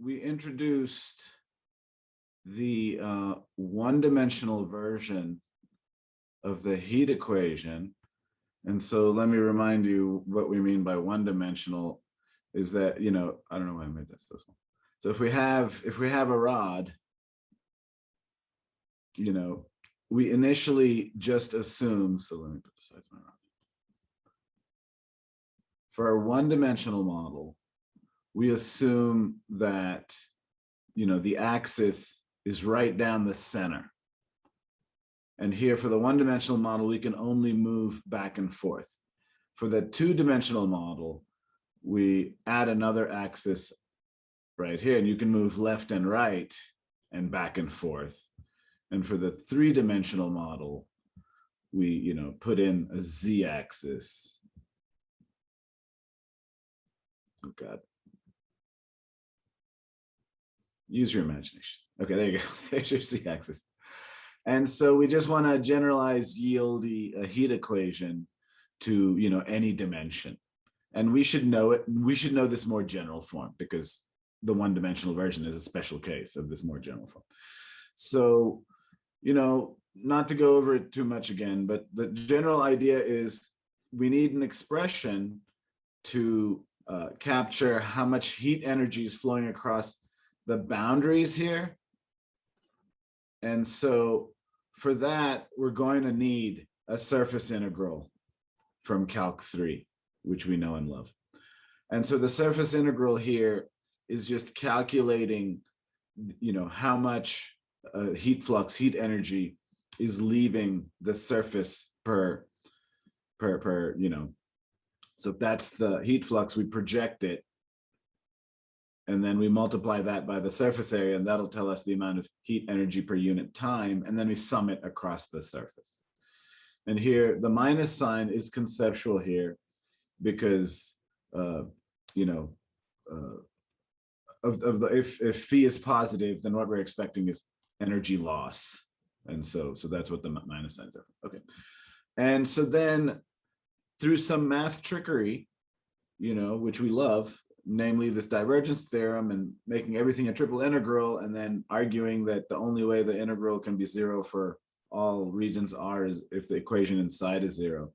we introduced the one-dimensional version of the heat equation. And so let me remind you what we mean by one-dimensional is that, I don't know why I made this one. So if we have a rod, we initially just assume, so let me put the size of my rod. For a one-dimensional model, we assume that, the axis is right down the center. And here for the one-dimensional model, we can only move back and forth. For the two-dimensional model, we add another axis right here, and you can move left and right and back and forth. And for the three-dimensional model, we, put in a z-axis. Oh God. Use your imagination. Okay, there you go. There's your z-axis. And so we just want to generalize yield a heat equation to, any dimension. And we should know it. We should know this more general form because the one-dimensional version is a special case of this more general form. So, not to go over it too much again, but the general idea is we need an expression to capture how much heat energy is flowing across the boundaries here. And so for that, we're going to need a surface integral from Calc 3, which we know and love. And so the surface integral here is just calculating, how much heat flux, heat energy is leaving the surface per, so if that's the heat flux, we project it. And then we multiply that by the surface area, and that'll tell us the amount of heat energy per unit time, and then we sum it across the surface. And here, the minus sign is conceptual here because, if phi is positive, then what we're expecting is energy loss. And so that's what the minus signs are. Okay. And so then through some math trickery, which we love, namely this divergence theorem and making everything a triple integral and then arguing that the only way the integral can be zero for all regions R is if the equation inside is zero,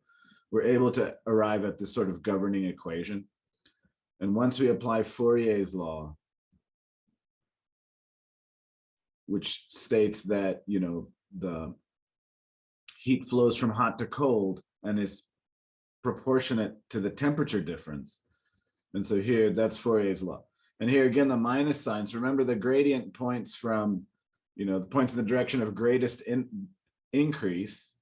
we're able to arrive at this sort of governing equation. And once we apply Fourier's law, which states that, the heat flows from hot to cold and is proportionate to the temperature difference. And so here, that's Fourier's law. And here again, the minus signs, remember the gradient points from, the points in the direction of greatest increase.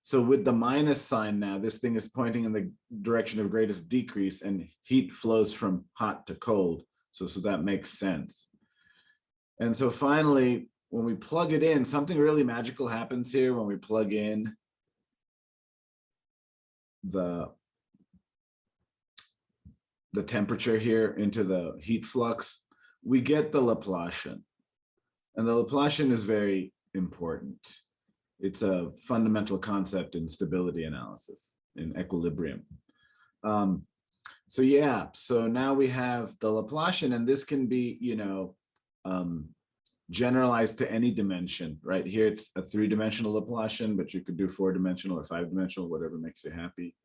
So with the minus sign now, this thing is pointing in the direction of greatest decrease and heat flows from hot to cold. So that makes sense. And so finally, when we plug it in, something really magical happens here when we plug in the temperature here into the heat flux, we get the Laplacian. And the Laplacian is very important. It's a fundamental concept in stability analysis, in equilibrium. So now we have the Laplacian, and this can be, generalized to any dimension, right? Here it's a three-dimensional Laplacian, but you could do four-dimensional or five-dimensional, whatever makes you happy.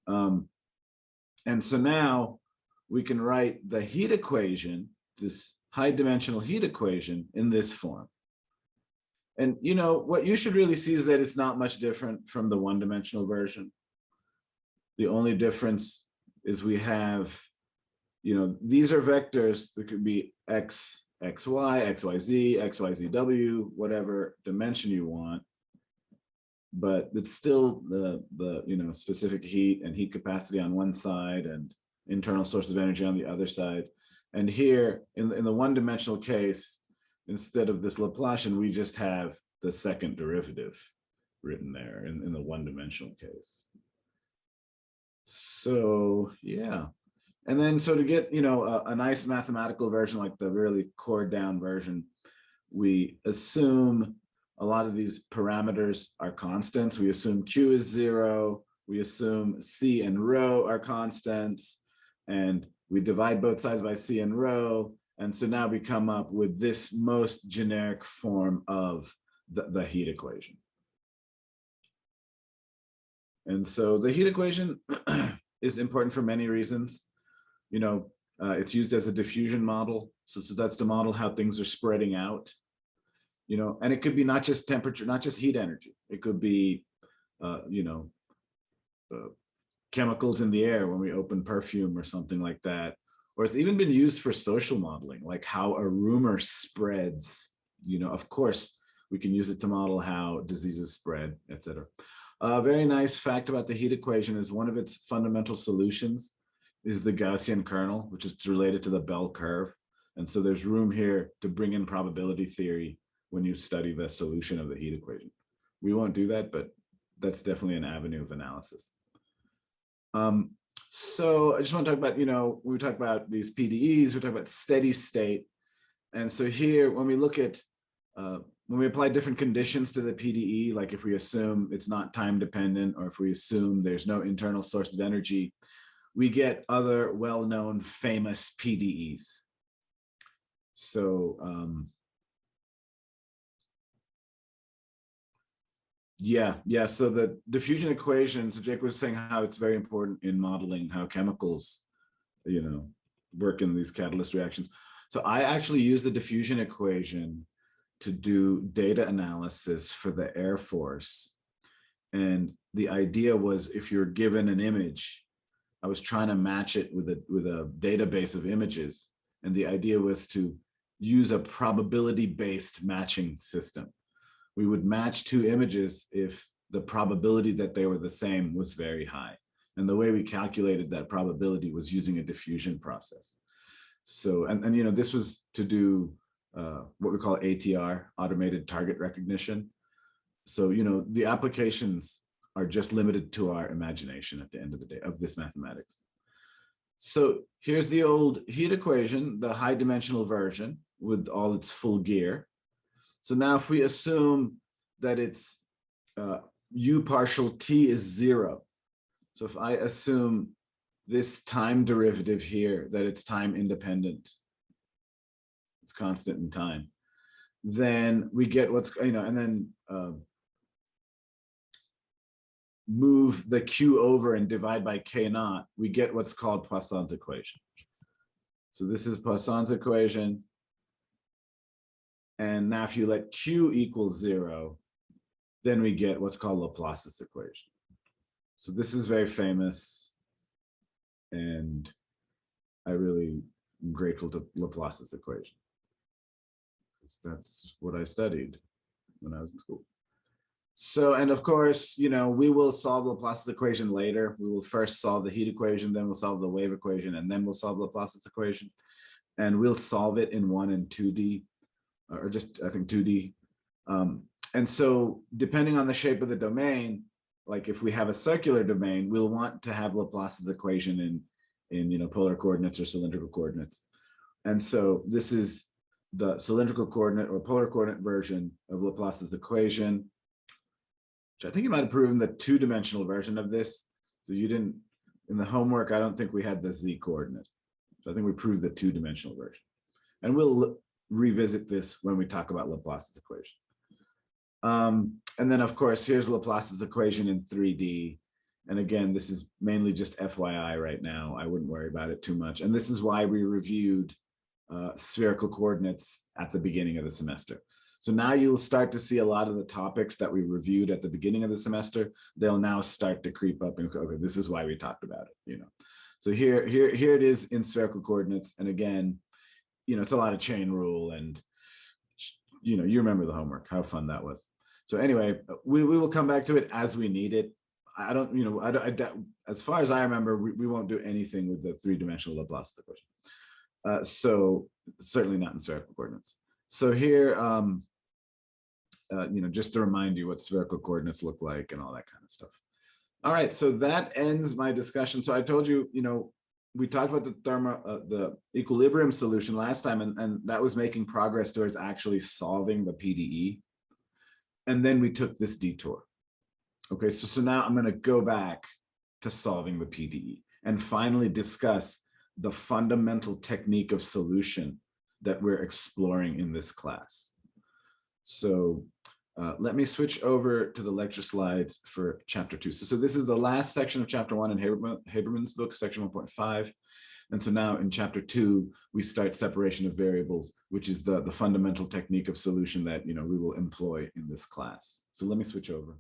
And so now we can write the heat equation, this high-dimensional heat equation, in this form. And what you should really see is that it's not much different from the one-dimensional version. The only difference is we have, these are vectors that could be x, xy, xyz, xyzw, whatever dimension you want. But it's still the specific heat and heat capacity on one side and internal source of energy on the other side. And here in the one-dimensional case, instead of this Laplacian, we just have the second derivative written there in the one-dimensional case. So yeah. And then so to get a nice mathematical version, like the really core down version, we assume a lot of these parameters are constants. We assume Q is 0. We assume C and rho are constants. And we divide both sides by C and rho. And so now we come up with this most generic form of the heat equation. And so the heat equation is important for many reasons. You know, it's used as a diffusion model. So that's to model how things are spreading out. You know, and it could be not just temperature, not just heat energy. It could be, you know, chemicals in the air when we open perfume or something like that. Or it's even been used for social modeling, like how a rumor spreads. You know, of course, we can use it to model how diseases spread, et cetera. A very nice fact about the heat equation is one of its fundamental solutions is the Gaussian kernel, which is related to the bell curve. And so there's room here to bring in probability theory when you study the solution of the heat equation. We won't do that, but that's definitely an avenue of analysis. So I just want to talk about, you know, we talk about these PDEs, we talk about steady state. And so here, when we look at, when we apply different conditions to the PDE, like if we assume it's not time dependent, or if we assume there's no internal source of energy, we get other well-known famous PDEs. So so the diffusion equation, so Jake was saying how it's very important in modeling how chemicals, you know, work in these catalyst reactions. So I actually use the diffusion equation to do data analysis for the Air Force. And the idea was, if you're given an image, I was trying to match it with a database of images. And the idea was to use a probability-based matching system. We would match two images if the probability that they were the same was very high. And the way we calculated that probability was using a diffusion process. So, and you know, this was to do what we call ATR, automated target recognition. So, you know, the applications are just limited to our imagination at the end of the day of this mathematics. So here's the old heat equation, the high dimensional version with all its full gear. So now if we assume that it's U partial T is 0. So if I assume this time derivative here, that it's time independent, it's constant in time, then we get what's, you know, and then move the Q over and divide by K naught, we get what's called Poisson's equation. So this is Poisson's equation. And now if you let Q equal 0, then we get what's called Laplace's equation. So this is very famous. And I really am grateful to Laplace's equation, because that's what I studied when I was in school. So, and of course, you know, we will solve Laplace's equation later. We will first solve the heat equation, then we'll solve the wave equation, and then we'll solve Laplace's equation. And we'll solve it in 1 and 2D, or just, I think, 2D. And so depending on the shape of the domain, like if we have a circular domain, we'll want to have Laplace's equation in you know, polar coordinates or cylindrical coordinates. And so this is the cylindrical coordinate or polar coordinate version of Laplace's equation, which I think you might have proven the 2-dimensional version of this. So you didn't, in the homework, I don't think we had the Z coordinate. So I think we proved the 2-dimensional version. And we'll revisit this when we talk about Laplace's equation. And then of course, here's Laplace's equation in 3D. And again, this is mainly just FYI right now. I wouldn't worry about it too much. And this is why we reviewed spherical coordinates at the beginning of the semester. So now you'll start to see a lot of the topics that we reviewed at the beginning of the semester. They'll now start to creep up and go, okay, this is why we talked about it, you know. So here it is in spherical coordinates. And again, you know, it's a lot of chain rule, and you know, you remember the homework, how fun that was. So anyway, we will come back to it as we need it. I don't, you know, as far as I remember, we won't do anything with the 3-dimensional Laplace equation. So certainly not in spherical coordinates. So here, you know, just to remind you what spherical coordinates look like and all that kind of stuff. All right, so that ends my discussion. So I told you, you know, we talked about the equilibrium solution last time, and that was making progress towards actually solving the PDE. And then we took this detour. Okay, so now I'm going to go back to solving the PDE and finally discuss the fundamental technique of solution that we're exploring in this class. So let me switch over to the lecture slides for chapter 2. So this is the last section of chapter 1 in Haberman's book, section 1.5. And so now in chapter 2, we start separation of variables, which is the fundamental technique of solution that we will employ in this class. So let me switch over.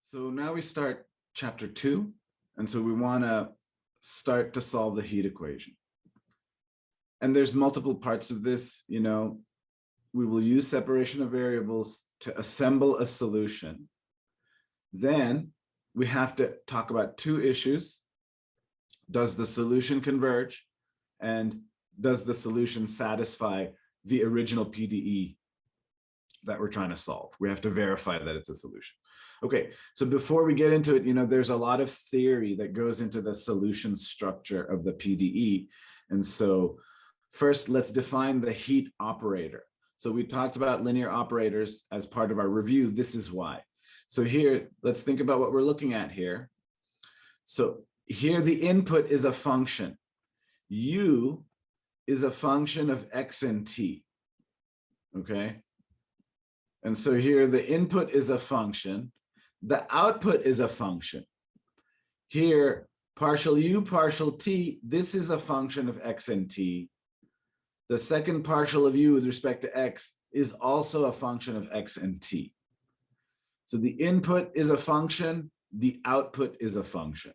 So now we start chapter 2. And so we want to start to solve the heat equation. And there's multiple parts of this. We will use separation of variables to assemble a solution. Then we have to talk about two issues. Does the solution converge? And does the solution satisfy the original PDE that we're trying to solve? We have to verify that it's a solution. Okay, so before we get into it, there's a lot of theory that goes into the solution structure of the PDE. And so first, let's define the heat operator. So we talked about linear operators as part of our review. This is why. So here, let's think about what we're looking at here. So here, the input is a function. U is a function of x and t, okay? And so here, the input is a function. The output is a function. Here, partial u, partial t, this is a function of x and t. The second partial of u with respect to x is also a function of x and t. So the input is a function, the output is a function.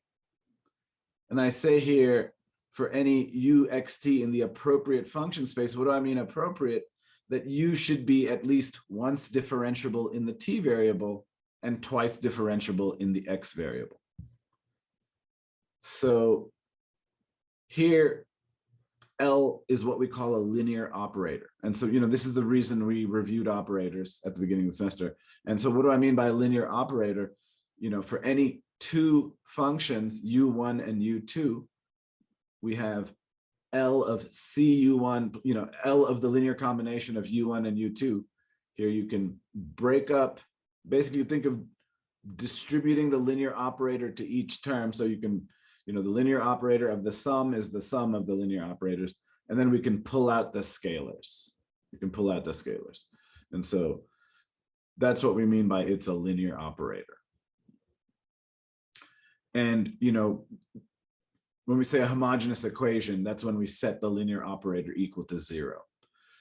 And I say here, for any u, x, t in the appropriate function space, what do I mean appropriate? That u should be at least once differentiable in the t variable and twice differentiable in the x variable. So here, L is what we call a linear operator. And so, this is the reason we reviewed operators at the beginning of the semester. And so what do I mean by a linear operator? For any two functions, u1 and u2, we have L of cu1, L of the linear combination of u1 and u2. Here you can break up, basically think of distributing the linear operator to each term. So you can, the linear operator of the sum is the sum of the linear operators. And then we can pull out the scalars. And so that's what we mean by it's a linear operator. And, when we say a homogeneous equation, that's when we set the linear operator equal to 0.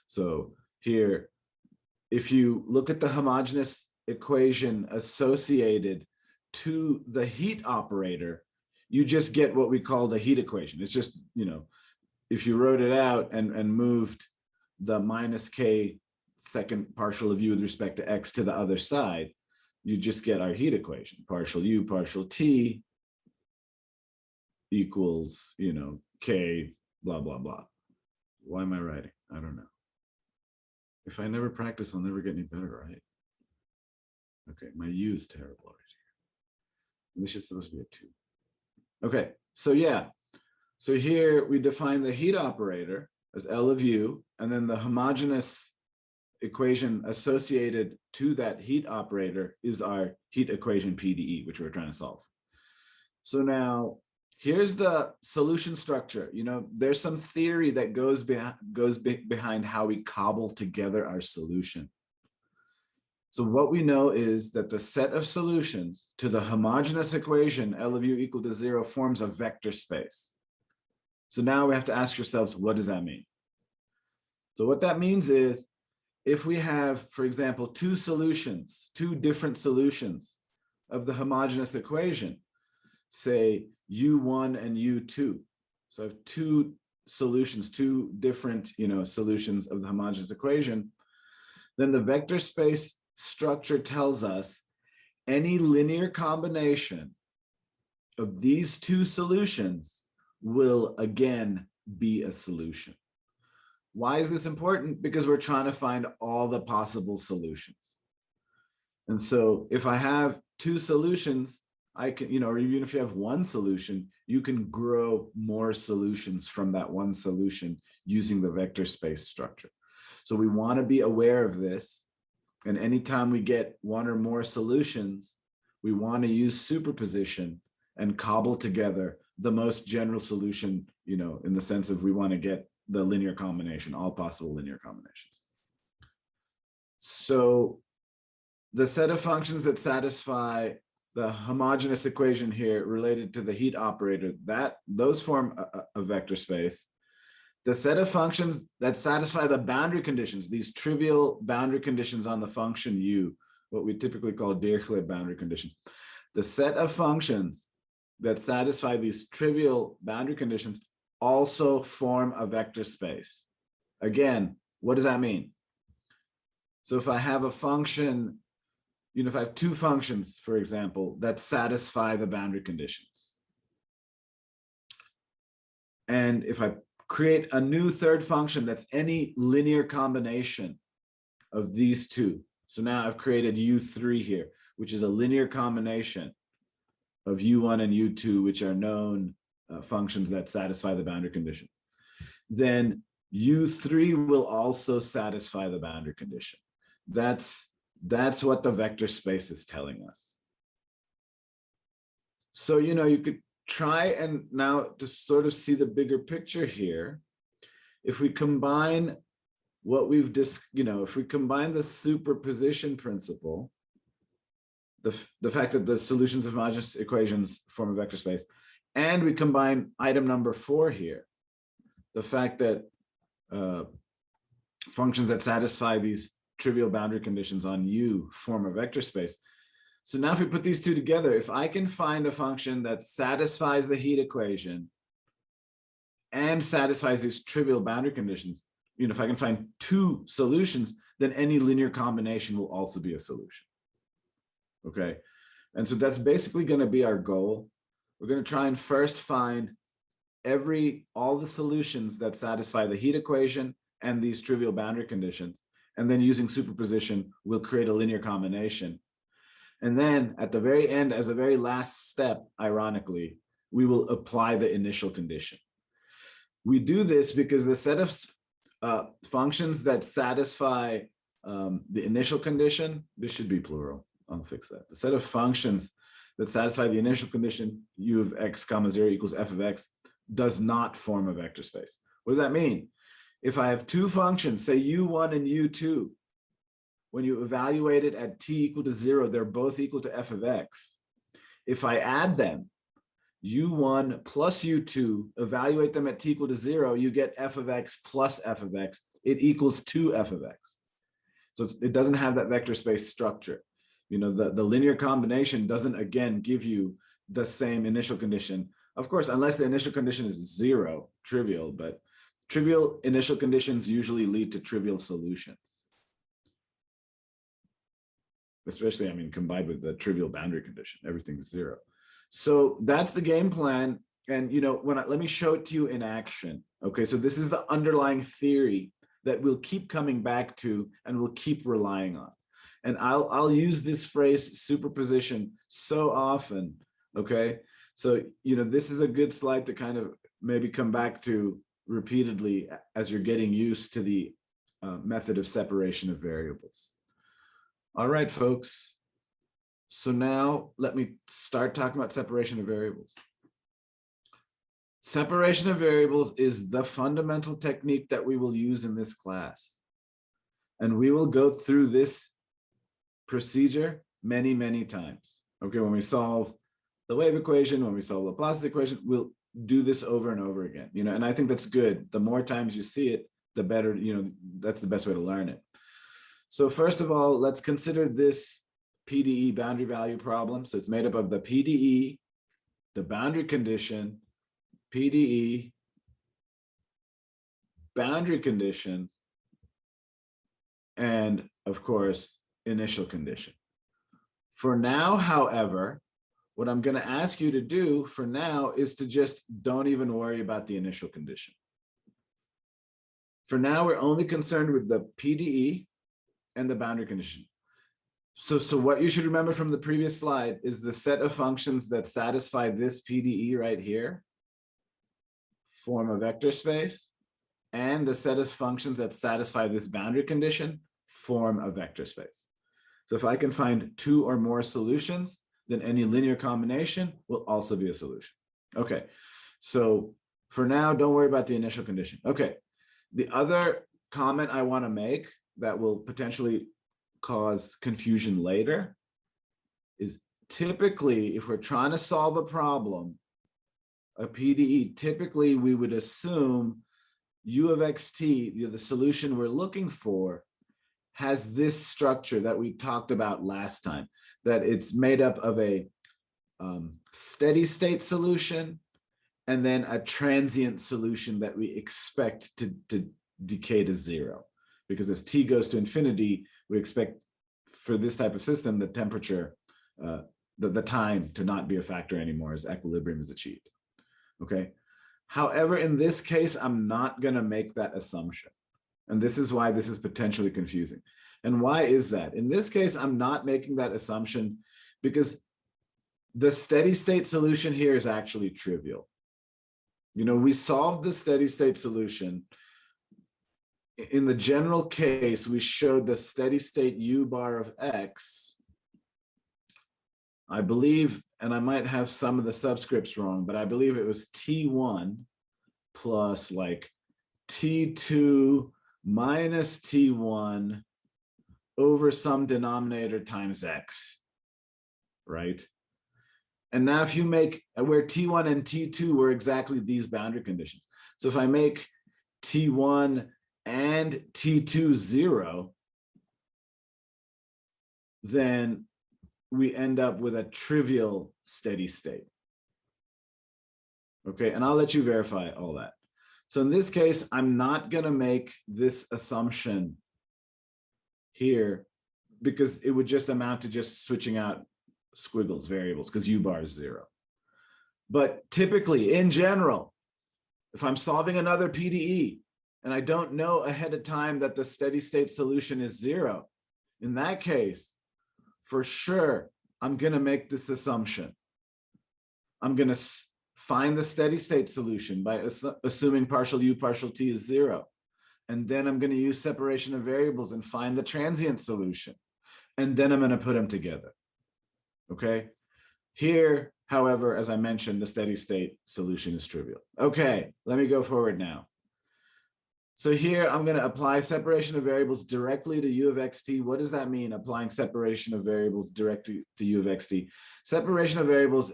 So here, if you look at the homogeneous equation associated to the heat operator, you just get what we call the heat equation. It's just, if you wrote it out and moved the minus k second partial of u with respect to x to the other side, you just get our heat equation. Partial u, partial t equals, k, blah, blah, blah. Why am I writing? I don't know. If I never practice, I'll never get any better, right? Okay, my u is terrible right here. This is supposed to be a 2. Okay, so yeah. So here we define the heat operator as L of u, and then the homogeneous equation associated to that heat operator is our heat equation PDE, which we're trying to solve. So now, here's the solution structure. There's some theory that goes behind how we cobble together our solution. So what we know is that the set of solutions to the homogeneous equation, L of u equal to 0, forms a vector space. So now we have to ask ourselves, what does that mean? So what that means is, if we have, for example, two different solutions of the homogeneous equation, say u1 and u2. So I have two solutions, two different, solutions of the homogeneous equation. Then the vector space structure tells us any linear combination of these two solutions will again be a solution. Why is this important? Because we're trying to find all the possible solutions. And so if I have two solutions, I can, or even if you have one solution, you can grow more solutions from that one solution using the vector space structure. So we want to be aware of this. And anytime we get one or more solutions, we want to use superposition and cobble together the most general solution, in the sense of we want to get the linear combination, all possible linear combinations. So the set of functions that satisfy the homogeneous equation here related to the heat operator, those form a vector space. The set of functions that satisfy the boundary conditions, these trivial boundary conditions on the function u, what we typically call Dirichlet boundary conditions. The set of functions that satisfy these trivial boundary conditions also form a vector space. Again, what does that mean? So if I have a function, if I have two functions, for example, that satisfy the boundary conditions, and if I create a new third function that's any linear combination of these two. So now I've created u3 here, which is a linear combination of u1 and u2, which are known functions that satisfy the boundary condition. Then u3 will also satisfy the boundary condition. That's what the vector space is telling us. So, you could try and now to sort of see the bigger picture here. If we combine what we've if we combine the superposition principle, the fact that the solutions of homogeneous equations form a vector space, and we combine item number 4 here, the fact that functions that satisfy these trivial boundary conditions on U form a vector space. So now if we put these two together, if I can find a function that satisfies the heat equation and satisfies these trivial boundary conditions, if I can find two solutions, then any linear combination will also be a solution. Okay, and so that's basically going to be our goal. We're going to try and first find all the solutions that satisfy the heat equation and these trivial boundary conditions. And then using superposition, we'll create a linear combination. And then at the very end, as a very last step, ironically, we will apply the initial condition. We do this because the set of functions that satisfy the initial condition, this should be plural, I'll fix that. The set of functions that satisfy the initial condition, u of x comma 0 equals f of x, does not form a vector space. What does that mean? If I have two functions, say u1 and u2, when you evaluate it at t equal to 0, they're both equal to f of x. If I add them, u1 plus u2, evaluate them at t equal to 0, you get f of x plus f of x. It equals 2f of x. So it doesn't have that vector space structure. The linear combination doesn't, again, give you the same initial condition. Of course, unless the initial condition is 0, trivial, but trivial initial conditions usually lead to trivial solutions. Especially, combined with the trivial boundary condition, everything's 0. So that's the game plan. And, let me show it to you in action. Okay, so this is the underlying theory that we'll keep coming back to and we'll keep relying on. And I'll use this phrase superposition so often, okay? So, this is a good slide to kind of maybe come back to repeatedly as you're getting used to the method of separation of variables. All right, folks. So now let me start talking about separation of variables. Separation of variables is the fundamental technique that we will use in this class. And we will go through this procedure many, many times. Okay, when we solve the wave equation, when we solve the Laplace's equation, we'll do this over and over again, and I think that's good. The more times you see it, the better, that's the best way to learn it. So first of all, let's consider this PDE boundary value problem. So it's made up of the PDE, the boundary condition, PDE, boundary condition, and of course, initial condition. For now, however, what I'm going to ask you to do for now is to just don't even worry about the initial condition. For now, we're only concerned with the PDE and the boundary condition. So what you should remember from the previous slide is the set of functions that satisfy this PDE right here form a vector space, and the set of functions that satisfy this boundary condition form a vector space. So if I can find two or more solutions, then any linear combination will also be a solution. Okay, so for now, don't worry about the initial condition. Okay, The other comment I want to make that will potentially cause confusion later is typically, if we're trying to solve a problem, a PDE, typically we would assume U of xt, the solution we're looking for, has this structure that we talked about last time, that it's made up of a steady state solution and then a transient solution that we expect to decay to zero. Because as t goes to infinity, we expect for this type of system, the temperature, the time to not be a factor anymore as equilibrium is achieved. Okay. However, in this case, I'm not going to make that assumption. And this is why this is potentially confusing. And why is that? In this case, I'm not making that assumption because the steady state solution here is actually trivial. You know, we solved the steady state solution. In the general case, we showed the steady state u bar of x. I believe, and I might have some of the subscripts wrong, but I believe it was T1 plus like T2 minus T1 over some denominator times x, right? And now if you make, where T1 and T2 were exactly these boundary conditions. So if I make T1 and T2 0, then we end up with a trivial steady state. Okay, and I'll let you verify all that. So in this case, I'm not going to make this assumption here because it would just amount to just switching out squiggles, variables, because u bar is 0. But typically, in general, if I'm solving another PDE and I don't know ahead of time that the steady state solution is 0, in that case, for sure, I'm going to make this assumption. I'm going to find the steady state solution by assuming partial u partial t is 0. And then I'm going to use separation of variables and find the transient solution. And then I'm going to put them together. Okay. Here, however, as I mentioned, the steady state solution is trivial. Okay, let me go forward now. So here I'm going to apply separation of variables directly to u of xt. What does that mean, applying separation of variables directly to u of xt? Separation of variables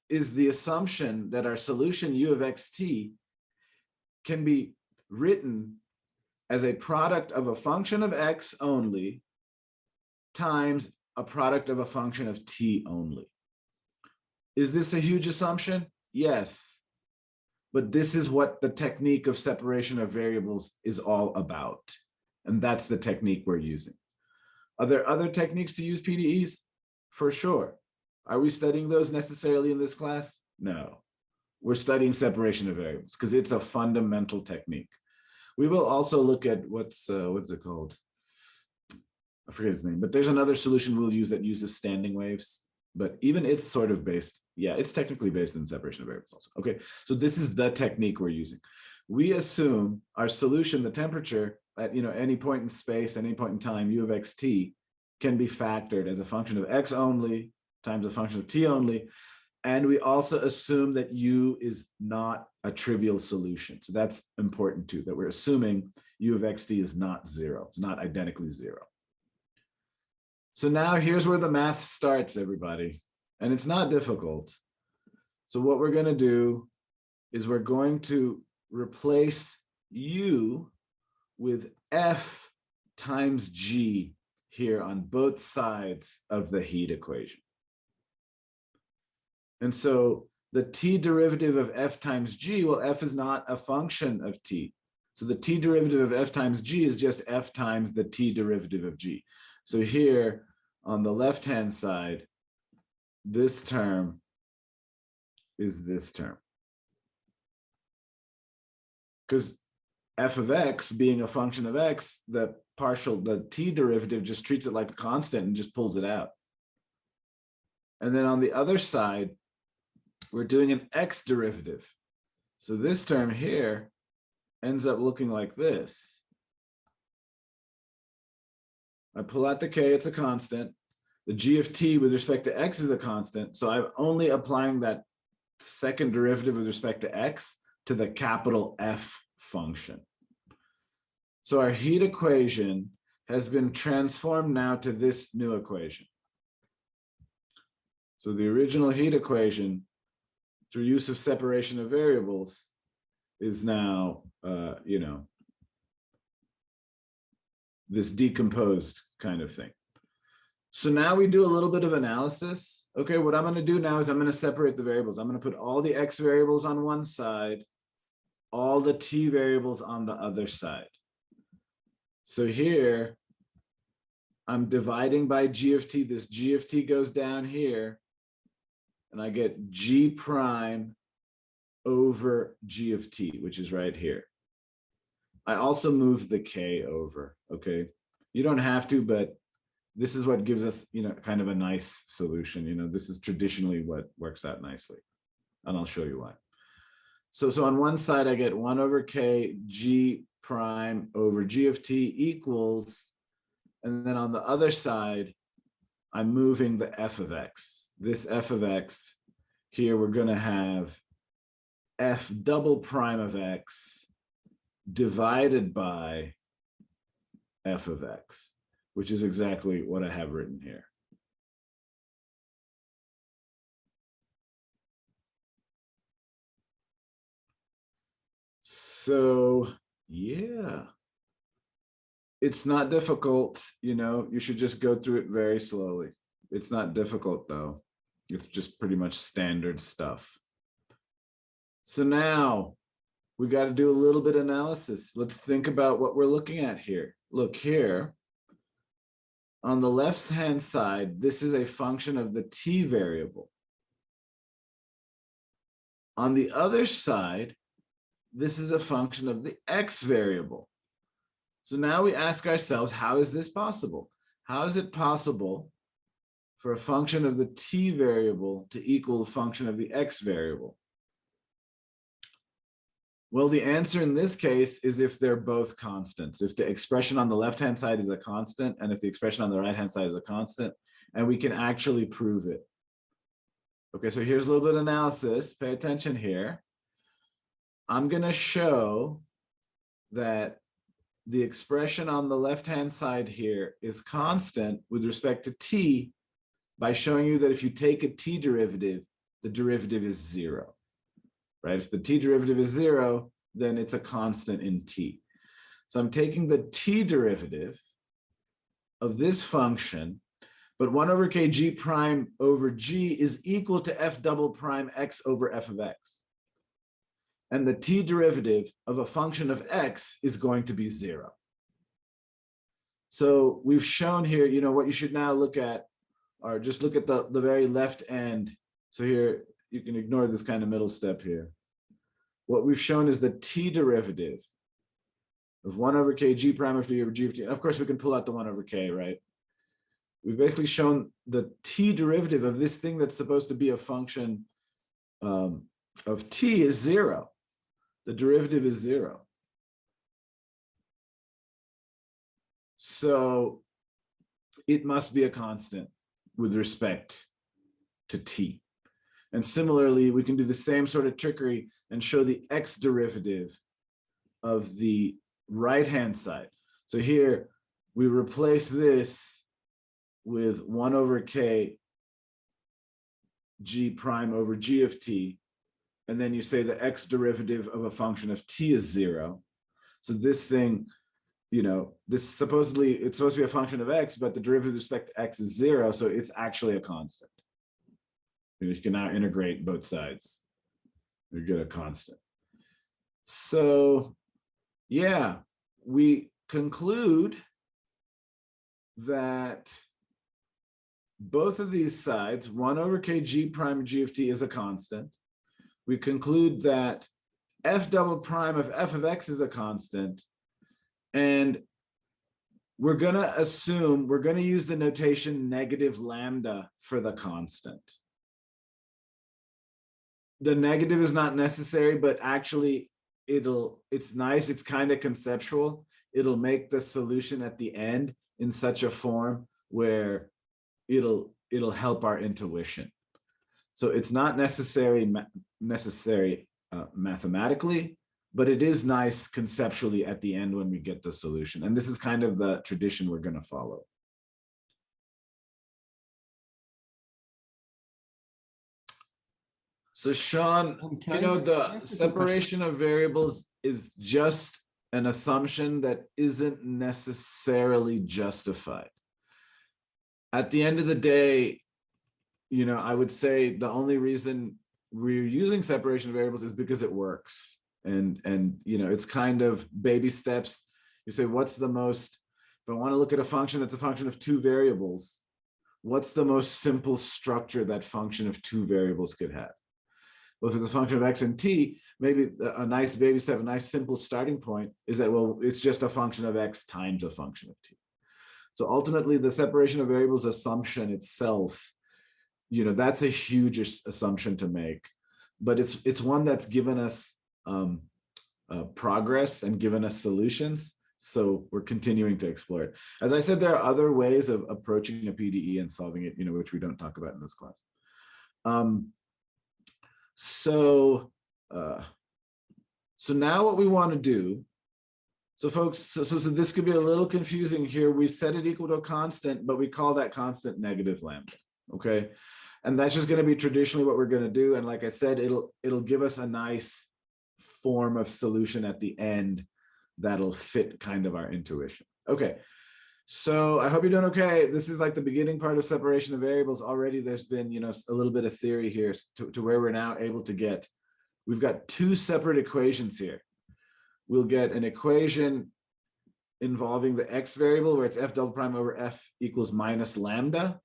is the assumption that our solution u of xt can be written as a product of a function of x only times a product of a function of t only. Is this a huge assumption? Yes. But this is what the technique of separation of variables is all about. And that's the technique we're using. Are there other techniques to use PDEs? For sure. Are we studying those necessarily in this class? No. We're studying separation of variables because it's a fundamental technique. We will also look at what's it called? I forget his name, but there's another solution we'll use that uses standing waves. But even it's sort of based, yeah, it's technically based in separation of variables also. Okay, so this is the technique we're using. We assume our solution, the temperature at any point in space, any point in time, u of xt, can be factored as a function of x only times a function of t only. And we also assume that u is not a trivial solution. So that's important too, that we're assuming u of xt is not 0. It's not identically 0. So now here's where the math starts, everybody. And it's not difficult. So what we're going to do is we're going to replace u with f times g here on both sides of the heat equation. And so the t derivative of f times g, well, f is not a function of t. So the t derivative of f times g is just f times the t derivative of g. So here on the left-hand side, this term is this term. Because f of x being a function of x, the t derivative just treats it like a constant and just pulls it out. And then on the other side, we're doing an x derivative. So this term here ends up looking like this. I pull out the k, it's a constant. The g of t with respect to x is a constant. So I'm only applying that second derivative with respect to x to the capital F function. So our heat equation has been transformed now to this new equation. So the original heat equation, through use of separation of variables, is now, this decomposed kind of thing. So now we do a little bit of analysis. Okay, what I'm going to do now is I'm going to separate the variables. I'm going to put all the x variables on one side, all the t variables on the other side. So here, I'm dividing by g of t. This g of t goes down here, and I get g prime over g of t, which is right here. I also move the k over, okay? You don't have to, but this is what gives us, kind of a nice solution. This is traditionally what works out nicely, and I'll show you why. So on one side, I get 1 over k g prime over g of t equals, and then on the other side, I'm moving the f of x. This f of x, here we're going to have f double prime of x divided by f of x, which is exactly what I have written here. So, yeah, it's not difficult, you should just go through it very slowly. It's not difficult though. It's just pretty much standard stuff. So now we got to do a little bit of analysis. Let's think about what we're looking at here. Look here. On the left-hand side, this is a function of the t variable. On the other side, this is a function of the x variable. So now we ask ourselves, how is this possible? How is it possible for a function of the t variable to equal a function of the x variable? Well, the answer in this case is if they're both constants. If the expression on the left-hand side is a constant, and if the expression on the right-hand side is a constant, and we can actually prove it. Okay, so here's a little bit of analysis. Pay attention here. I'm going to show that the expression on the left-hand side here is constant with respect to t by showing you that if you take a t derivative, the derivative is 0. Right? If the t derivative is 0, then it's a constant in t. So I'm taking the t derivative of this function, but 1 over k g prime over g is equal to f double prime x over f of x. And the t derivative of a function of x is going to be 0. So we've shown here, what you should now look at, or just look at the very left end. So here, you can ignore this kind of middle step here. What we've shown is the t derivative of 1 over k g prime of t over g of t. And of course, we can pull out the 1 over k, right? We've basically shown the t derivative of this thing that's supposed to be a function of t is 0. The derivative is 0. So it must be a constant with respect to t. And similarly, we can do the same sort of trickery and show the x derivative of the right-hand side. So here, we replace this with 1 over k g prime over g of t. And then you say the x derivative of a function of t is 0. So this thing, this supposedly, it's supposed to be a function of x, but the derivative with respect to x is 0. So it's actually a constant. You can now integrate both sides. You get a constant. So, yeah, we conclude that both of these sides, 1 over k g prime g of t is a constant. We conclude that f double prime of f of x is a constant. And we're going to use the notation negative lambda for the constant. The negative is not necessary, but actually it's nice. It's kind of conceptual. It'll make the solution at the end in such a form where it'll help our intuition. So it's not necessary mathematically, but it is nice conceptually at the end when we get the solution. And this is kind of the tradition we're going to follow. So Sean, the separation of variables is just an assumption that isn't necessarily justified. At the end of the day, I would say the only reason we're using separation of variables is because it works. And it's kind of baby steps. You say, what's the most, if I want to look at a function that's a function of two variables, what's the most simple structure that function of two variables could have? Well, if it's a function of x and t, maybe a nice baby step, a nice simple starting point is that, well, it's just a function of x times a function of t. So ultimately, the separation of variables assumption itself, that's a huge assumption to make, but it's one that's given us progress and given us solutions. So we're continuing to explore it. As I said, there are other ways of approaching a PDE and solving it, which we don't talk about in this class. So now what we want to do, so folks, so this could be a little confusing here. We set it equal to a constant, but we call that constant negative lambda, okay? And that's just going to be traditionally what we're going to do. And like I said, it'll give us a nice form of solution at the end that'll fit kind of our intuition. Okay, so I hope you're doing okay. This is like the beginning part of separation of variables. Already there's been, a little bit of theory here to where we're now able to get, we've got two separate equations here. We'll get an equation involving the x variable where it's f double prime over f equals minus lambda.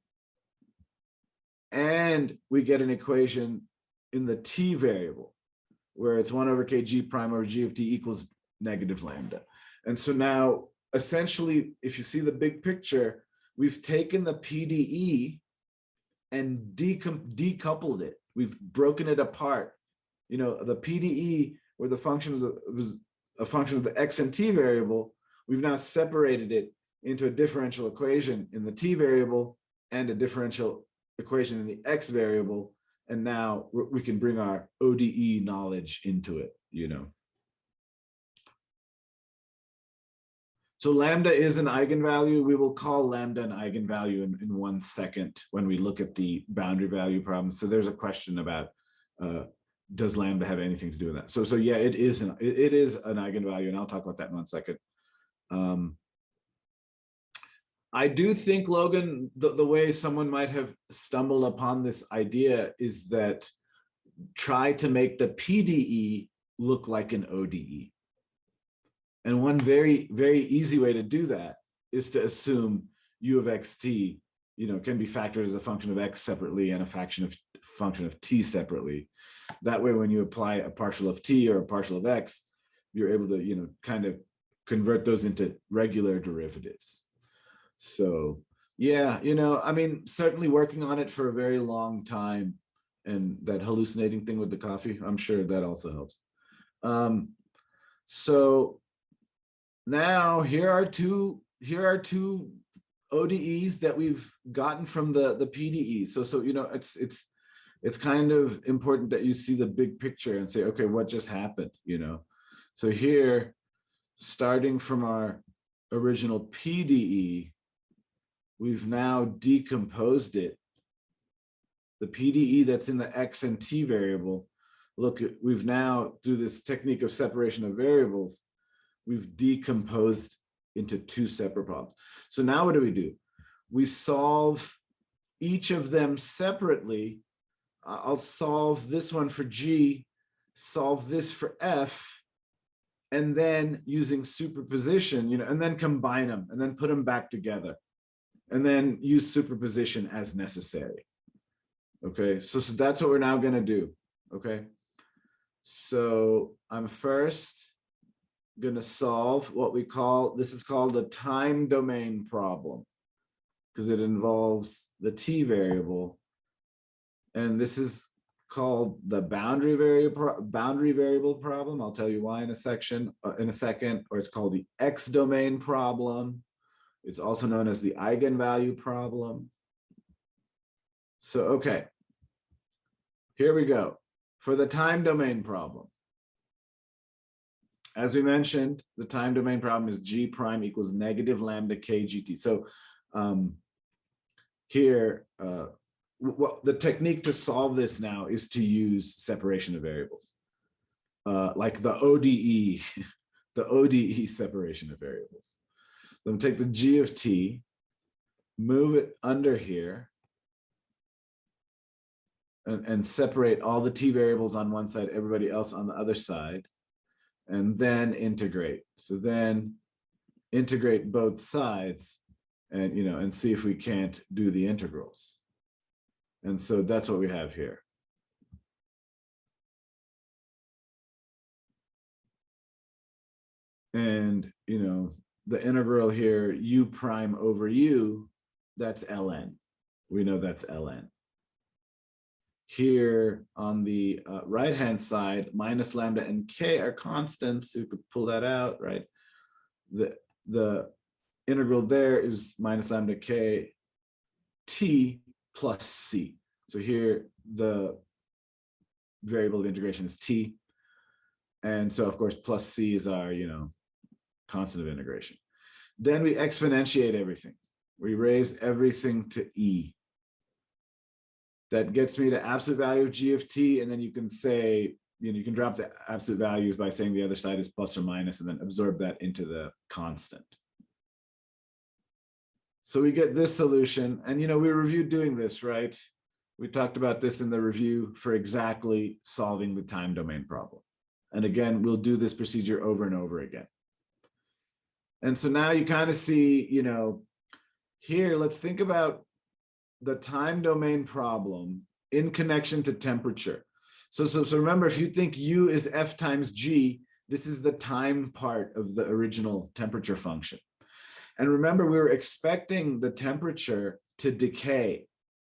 And we get an equation in the t variable where it's 1 over kg prime over g of t equals negative lambda. And so now, essentially, if you see the big picture, we've taken the PDE and decoupled it. We've broken it apart. The PDE, where the function was a function of the x and t variable, we've now separated it into a differential equation in the t variable and a differential equation in the x variable. And now we can bring our ODE knowledge into it, So lambda is an eigenvalue. We will call lambda an eigenvalue in 1 second when we look at the boundary value problem. So there's a question about does lambda have anything to do with that? So yeah, it is an eigenvalue, and I'll talk about that in 1 second. I do think, Logan, the way someone might have stumbled upon this idea is that try to make the PDE look like an ODE. And one very, very easy way to do that is to assume u of xt, can be factored as a function of x separately and a function of t separately. That way, when you apply a partial of t or a partial of x, you're able to, kind of convert those into regular derivatives. So yeah, certainly working on it for a very long time, and that hallucinating thing with the coffee, I'm sure that also helps. So now here are two ODEs that we've gotten from the PDE. So it's kind of important that you see the big picture and say, okay, what just happened? So here, starting from our original PDE, we've now decomposed it. The PDE that's in the x and t variable, look, we've now, through this technique of separation of variables, we've decomposed into two separate problems. So now what do? We solve each of them separately. I'll solve this one for G, solve this for F, and then using superposition, and then combine them and then put them back together and then use superposition as necessary. Okay, so that's what we're now going to do. Okay, so I'm first going to solve what we call, this is called a time domain problem because it involves the t variable, and this is called the boundary variable problem. I'll tell you why in a second, or it's called the x domain problem. It's also known as the eigenvalue problem. So, okay, here we go. For the time domain problem, as we mentioned, the time domain problem is G prime equals negative lambda K GT. So here, well, the technique to solve this now is to use separation of variables, like the ODE, the ODE separation of variables. Then take the G of T, move it under here, and separate all the T variables on one side, everybody else on the other side, and then integrate. So then integrate both sides and, and see if we can't do the integrals. And so that's what we have here. And, the integral here, u prime over u, that's ln. We know that's ln. Here on the right-hand side, minus lambda and k are constants, so you could pull that out, right? The integral there is minus lambda k t plus c. So here the variable of integration is t. And so of course, plus c is our, constant of integration. Then we exponentiate everything. We raise everything to e. That gets me to absolute value of g of t, and then you can say, you can drop the absolute values by saying the other side is plus or minus, and then absorb that into the constant. So we get this solution, and we reviewed doing this, right? We talked about this in the review for exactly solving the time domain problem. And again, we'll do this procedure over and over again. And so now you kind of see, here, let's think about the time domain problem in connection to temperature. So remember, if you think U is F times G, this is the time part of the original temperature function. And remember, we were expecting the temperature to decay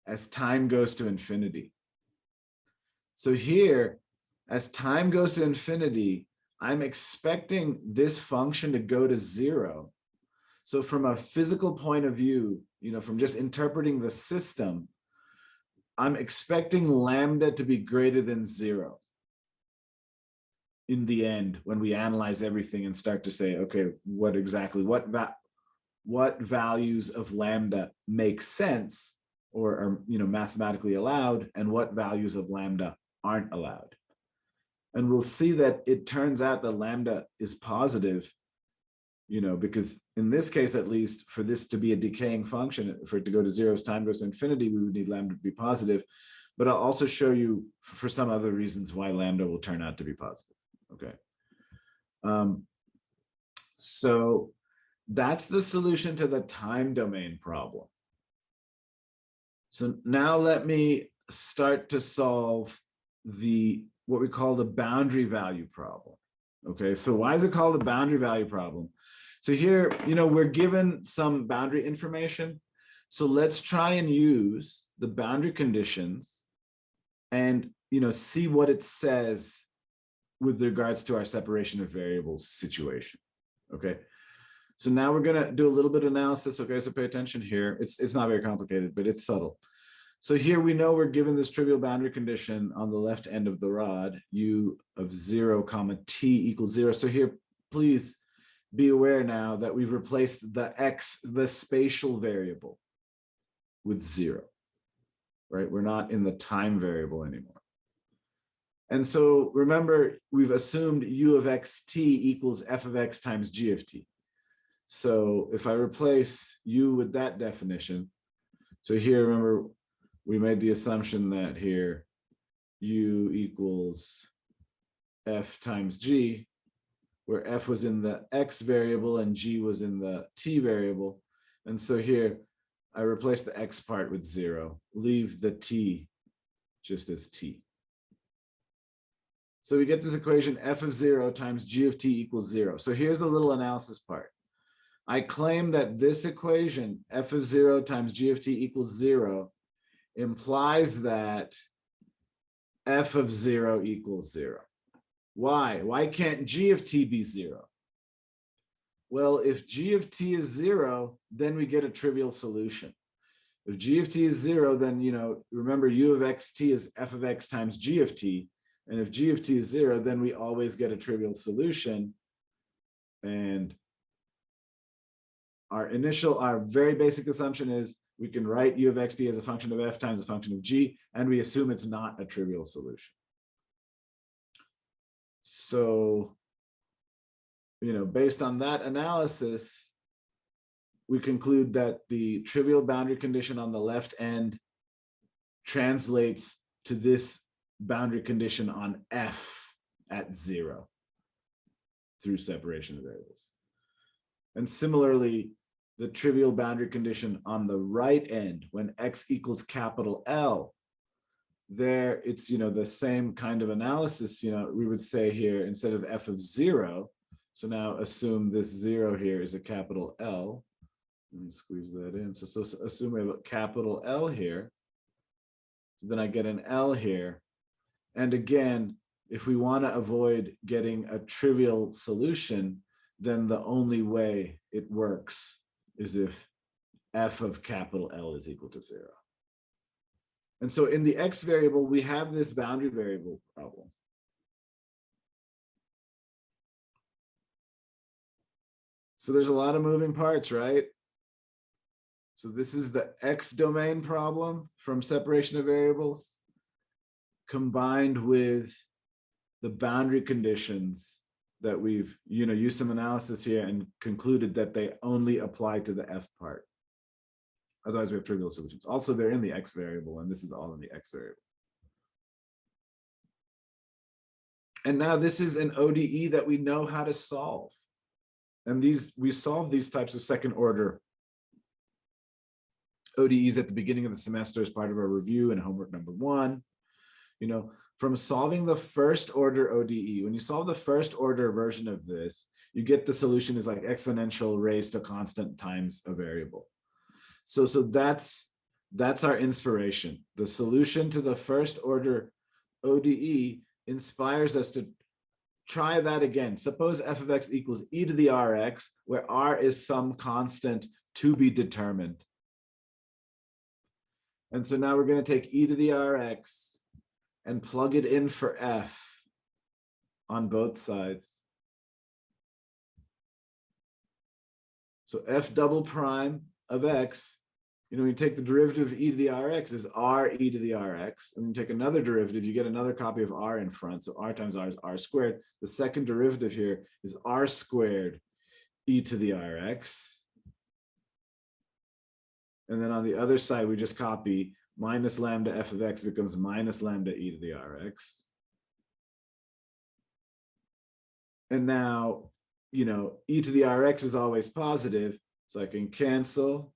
as time goes to infinity. So here, as time goes to infinity, I'm expecting this function to go to 0. So from a physical point of view, from just interpreting the system, I'm expecting lambda to be greater than 0 in the end, when we analyze everything and start to say, okay, what values of lambda make sense or are mathematically allowed, and what values of lambda aren't allowed. And we'll see that it turns out that lambda is positive, because in this case, at least, for this to be a decaying function, for it to go to 0 as time goes to infinity, we would need lambda to be positive. But I'll also show you for some other reasons why lambda will turn out to be positive. Okay. So that's the solution to the time domain problem. So now let me start to solve what we call the boundary value problem. Okay, so why is it called the boundary value problem? So here, we're given some boundary information. So let's try and use the boundary conditions and, see what it says with regards to our separation of variables situation. Okay, so now we're going to do a little bit of analysis. Okay, so pay attention here. It's not very complicated, but it's subtle. So here we know we're given this trivial boundary condition on the left end of the rod, u of 0, t equals 0. So here, please be aware now that we've replaced the x, the spatial variable, with 0, right? We're not in the time variable anymore. And so remember, we've assumed u of xt equals f of x times g of t. So if I replace u with that definition, so here, remember, we made the assumption that here u equals f times g, where f was in the x variable and g was in the t variable. And so here I replace the x part with 0, leave the t just as t. So we get this equation f of 0 times g of t equals 0. So here's the little analysis part. I claim that this equation, f of 0 times g of t equals 0, implies that f of 0 equals 0. Why? Why can't g of t be 0? Well, if g of t is 0, then we get a trivial solution. If g of t is 0, then, remember u of xt is f of x times g of t. And if g of t is 0, then we always get a trivial solution. And our very basic assumption is we can write u of xt as a function of f times a function of g, and we assume it's not a trivial solution. So, based on that analysis, we conclude that the trivial boundary condition on the left end translates to this boundary condition on f at 0 through separation of variables. And similarly, the trivial boundary condition on the right end, when x equals capital L, there it's, the same kind of analysis, we would say here, instead of f of 0, so now assume this 0 here is a capital L. Let me squeeze that in. So assume we have a capital L here. So then I get an L here. And again, if we want to avoid getting a trivial solution, then the only way it works is if f of capital L is equal to 0. And so in the x variable, we have this boundary variable problem. So there's a lot of moving parts, right? So this is the x domain problem from separation of variables combined with the boundary conditions that we've used some analysis here and concluded that they only apply to the f part. Otherwise, we have trivial solutions. Also, they're in the x variable, and this is all in the x variable. And now this is an ODE that we know how to solve. And we solve these types of second order ODEs at the beginning of the semester as part of our review and homework number 1. From solving the first order ODE, when you solve the first order version of this, you get the solution is like exponential raised to constant times a variable. So that's our inspiration. The solution to the first order ODE inspires us to try that again. Suppose f of x equals e to the rx, where r is some constant to be determined. And so now we're going to take e to the rx and plug it in for f on both sides. So f double prime of x, when you take the derivative of e to the rx is r e to the rx, and you take another derivative, you get another copy of r in front, so r times r is r squared. The second derivative here is r squared e to the rx. And then on the other side, we just copy minus lambda f of x becomes minus lambda e to the rx. And now, e to the rx is always positive, so I can cancel.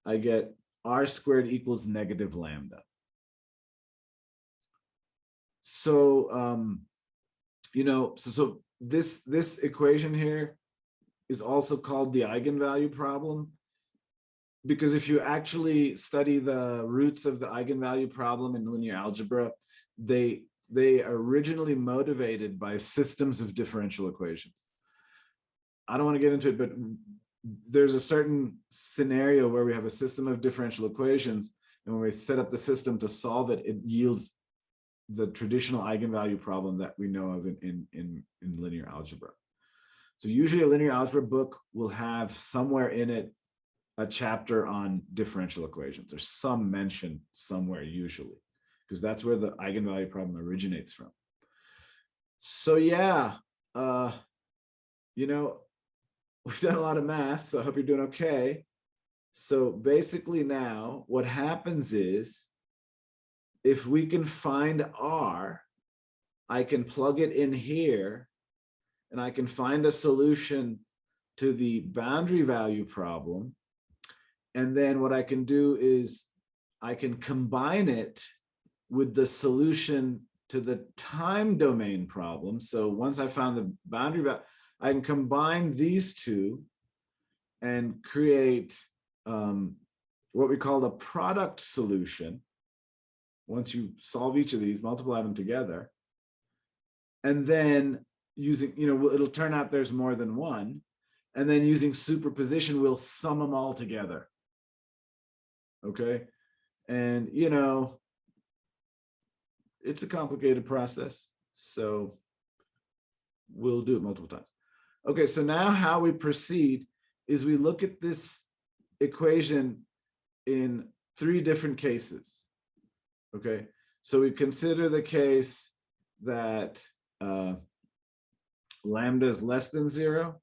I get r squared equals negative lambda. So, so this equation here is also called the eigenvalue problem, because if you actually study the roots of the eigenvalue problem in linear algebra, they are originally motivated by systems of differential equations. I don't want to get into it, but there's a certain scenario where we have a system of differential equations, and when we set up the system to solve it, it yields the traditional eigenvalue problem that we know of in linear algebra. So usually a linear algebra book will have somewhere in it a chapter on differential equations. There's some mention somewhere usually, because that's where the eigenvalue problem originates from. So yeah, we've done a lot of math, so I hope you're doing okay. So basically now what happens is, if we can find r, I can plug it in here and I can find a solution to the boundary value problem. And then what I can do is I can combine it with the solution to the time domain problem. So once I found the boundary value, I can combine these two and create what we call the product solution. Once you solve each of these, multiply them together. And then using, it'll turn out there's more than one. And then using superposition, we'll sum them all together. Okay. And, it's a complicated process. So we'll do it multiple times. Okay, so now how we proceed is we look at this equation in 3 different cases. Okay, so we consider the case that lambda is less than 0.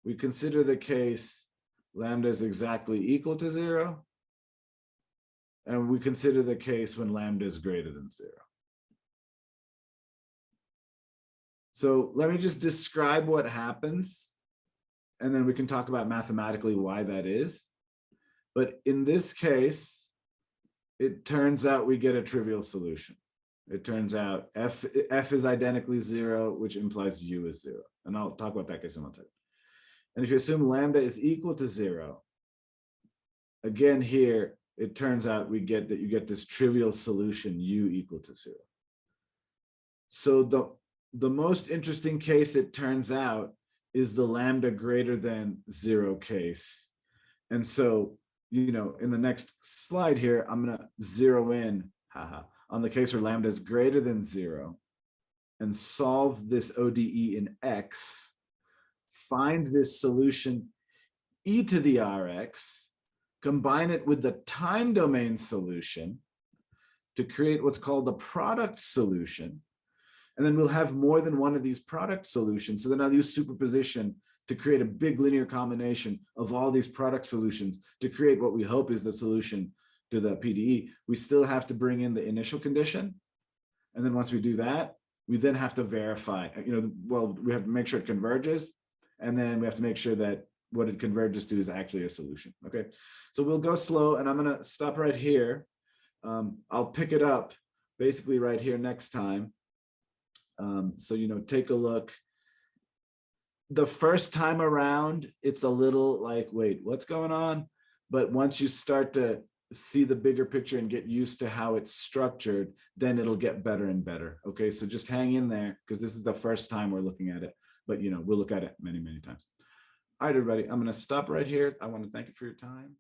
We consider the case lambda is exactly equal to 0. And we consider the case when lambda is greater than 0. So let me just describe what happens, and then we can talk about mathematically why that is. But in this case, it turns out we get a trivial solution. It turns out f is identically 0, which implies u is 0. And I'll talk about that case in one second. And if you assume lambda is equal to 0, again here, it turns out we get that you get this trivial solution u equal to 0. So the most interesting case, it turns out, is the lambda greater than 0 case. And so, you know, in the next slide here, I'm going to zero in on the case where lambda is greater than 0 and solve this ODE in X, find this solution e to the Rx, combine it with the time domain solution to create what's called the product solution. And then we'll have more than one of these product solutions. So then I'll use superposition to create a big linear combination of all these product solutions to create what we hope is the solution to the PDE. We still have to bring in the initial condition. And then once we do that, we then have to verify, you know, well, we have to make sure it converges. And then we have to make sure that what it converges to is actually a solution. Okay, so we'll go slow, and I'm going to stop right here. I'll pick it up basically right here next time. So, you know, take a look. The first time around, it's a little like, wait, what's going on? But once you start to see the bigger picture and get used to how it's structured, then it'll get better and better. Okay, so just hang in there, because this is the first time we're looking at it. But, you know, we'll look at it many, many times. All right, everybody, I'm going to stop right here. I want to thank you for your time.